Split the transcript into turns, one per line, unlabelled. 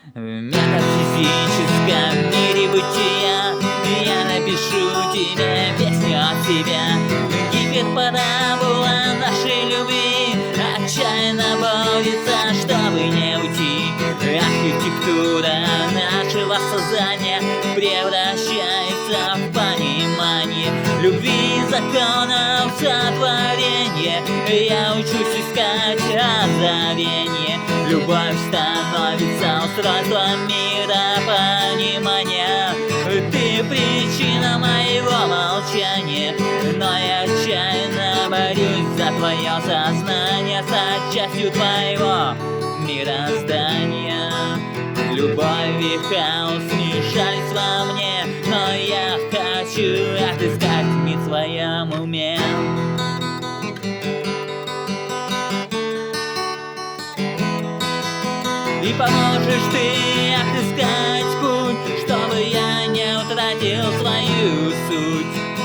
В метафизическом мире бытия я напишу тебе песню от себя. Гиперпарабола нашей любви отчаянно борется, чтобы не уйти. Архитектура нашего сознания превращается в понимание любви, законов сотворения. Я учусь искать озарение. Любовь становится устройством мира понимания. Ты причина моего молчания, но я отчаянно борюсь за твое сознание, стать частью твоего мироздания. Любовь и хаос смешались во мне, но я хочу отыскать мир в своем уме. И поможешь ты отыскать путь, чтобы я не утратил свою суть.